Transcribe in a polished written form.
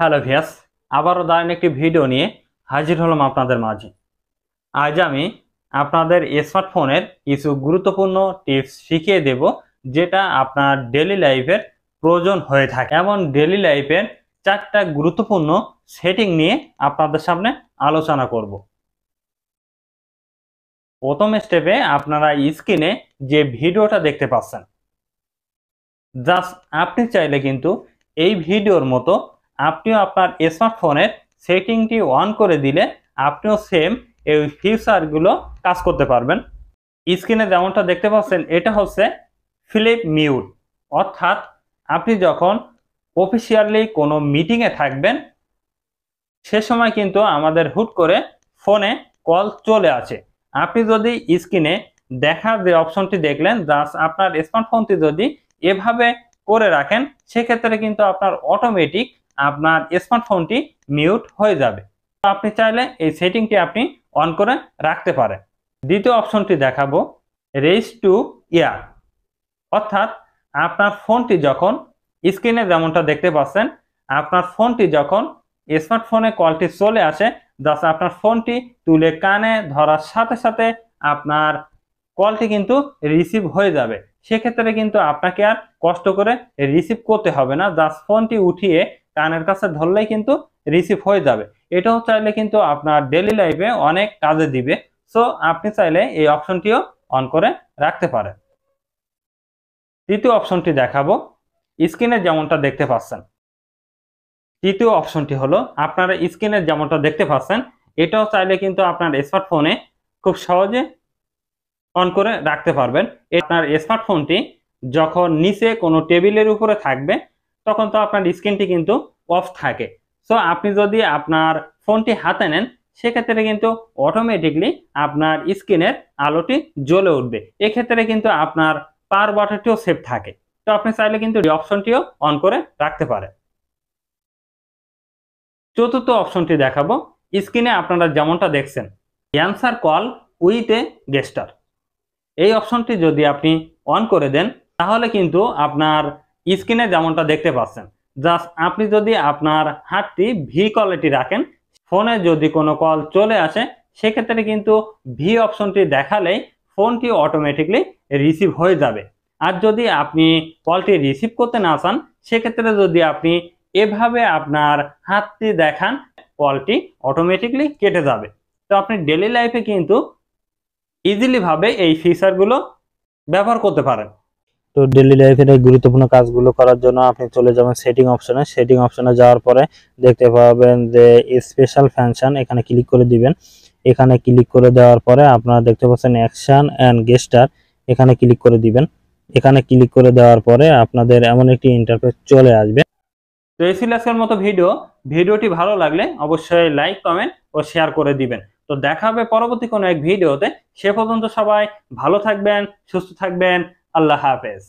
Hello ভিয়াস, আবারও দারুণ একটি ভিডিও নিয়ে হাজির হলাম আপনাদের মাঝে। আজ আমি আপনাদের স্মার্টফোনের কিছু গুরুত্বপূর্ণ টিপস শিখিয়ে দেব, যেটা আপনার ডেইলি লাইফের প্রয়োজন হয়ে থাকে। এমন ডেইলি লাইফের 4টা গুরুত্বপূর্ণ সেটিং নিয়ে আপনাদের সামনে আলোচনা করব। প্রথম স্টেপে আপনারা স্ক্রিনে যে ভিডিওটা দেখতে পাচ্ছেন, জাস্ট আপনি চাইলে কিন্তু এই ভিডিওর মতো আপনিও আপনার স্মার্টফোনের সেটিংটি অন করে দিলে আপনিও সেম এই ফিচারগুলো কাজ করতে পারবেন। স্ক্রিনে যেমনটা দেখতে পাচ্ছেন, এটা হচ্ছে ফ্লিপ মিউট, অর্থাৎ আপনি যখন অফিসিয়ালি কোনো মিটিংয়ে থাকবেন সে সময় কিন্তু আমাদের হুট করে ফোনে কল চলে আসে। আপনি যদি স্ক্রিনে দেখার যে অপশনটি দেখলেন, জাস্ট আপনার স্মার্টফোনটি যদি এভাবে করে রাখেন, সেক্ষেত্রে কিন্তু আপনার অটোমেটিক আপনার স্মার্টফোনটি মিউট হয়ে যাবে। আপনি চাইলে এই সেটিংটি আপনি অন করে রাখতে পারেন। দ্বিতীয় অপশনটি দেখাবো, রেইজ টু ইয়ার, অর্থাৎ আপনার ফোনটি যখন স্ক্রিনে যেমনটা দেখতে পাচ্ছেন, আপনার ফোনটি যখন স্মার্টফোনে কলটি চলে আসে, জাস্ট আপনার ফোনটি তুলে কানে ধরার সাথে সাথে আপনার কলটি কিন্তু রিসিভ হয়ে যাবে। সেক্ষেত্রে কিন্তু আপনাকে আর কষ্ট করে রিসিভ করতে হবে না, জাস্ট ফোনটি উঠিয়ে কানের কাছে ধরলেই কিন্তু রিসিভ হয়ে যাবে। এটাও চাইলে কিন্তু আপনার ডেইলি লাইফে অনেক কাজে দিবে। সো আপনি চাইলে এই অপশনটিও অন করে রাখতে পারেন। তৃতীয় অপশনটি দেখাবো, স্ক্রিনে যেমনটা দেখতে পাচ্ছেন। তৃতীয় অপশনটি হলো, আপনারা স্ক্রিনে যেমনটা দেখতে পাচ্ছেন, এটাও চাইলে কিন্তু আপনার স্মার্টফোনে খুব সহজে অন করে রাখতে পারবেন। আপনার স্মার্টফোনটি যখন নিচে কোনো টেবিলের উপরে থাকবে, তখন তো আপনার স্ক্রিনটি কিন্তু অফ থাকে। সো আপনি যদি আপনার ফোনটি হাতে নেন, সেক্ষেত্রে কিন্তু অটোমেটিকলি আপনার স্ক্রিনের আলোটি জ্বলে উঠবে। এক্ষেত্রে কিন্তু আপনার পাওয়ার বাটনটিও সেভ থাকে। তো আপনি চাইলে কিন্তু এই অপশনটিও অন করে রাখতে পারেন। চতুর্থ অপশনটি দেখাবো, স্ক্রিনে আপনারা যেমনটা দেখছেন, অ্যানসার কল উইথ এ গেস্টার। এই অপশনটি যদি আপনি অন করে দেন, তাহলে কিন্তু আপনার স্ক্রিনে যেমনটা দেখতে পাচ্ছেন, জাস্ট আপনি যদি আপনার হাতটি ভি কোয়ালিটি রাখেন, ফোনে যদি কোনো কল চলে আসে, সেক্ষেত্রে কিন্তু ভি অপশনটি দেখালেই ফোনটি অটোমেটিকলি রিসিভ হয়ে যাবে। আর যদি আপনি কলটি রিসিভ করতে না চান, সেক্ষেত্রে যদি আপনি এভাবে আপনার হাতটি দেখান, কলটি অটোমেটিকলি কেটে যাবে। তো আপনি ডেইলি লাইফে কিন্তু ইজিলি ভাবে এই ফিচারগুলো ব্যবহার করতে পারেন। তো ডেইলি লাইফের এই গুরুত্বপূর্ণ কাজগুলো করার জন্য আপনি চলে যাবেন সেটিং অপশনে। সেটিং অপশনে যাওয়ার পরে দেখতে পাবেন যে স্পেশাল ফাংশন, এখানে ক্লিক করে দিবেন। এখানে ক্লিক করে দেওয়ার পরে আপনারা দেখতে পাচ্ছেন অ্যাকশন এন্ড গেস্টার, এখানে ক্লিক করে দিবেন। এখানে ক্লিক করে দেওয়ার পরে আপনাদের এমন একটি ইন্টারফেস চলে আসবে। তো এই ছিল আজকের মতো ভিডিওটি ভালো লাগলে অবশ্যই লাইক, কমেন্ট ও শেয়ার করে দিবেন। তো দেখা হবে পরবর্তী কোনো এক ভিডিওতে। সে পর্যন্ত সবাই ভালো থাকবেন, সুস্থ থাকবেন। আল্লাহ হাফেজ।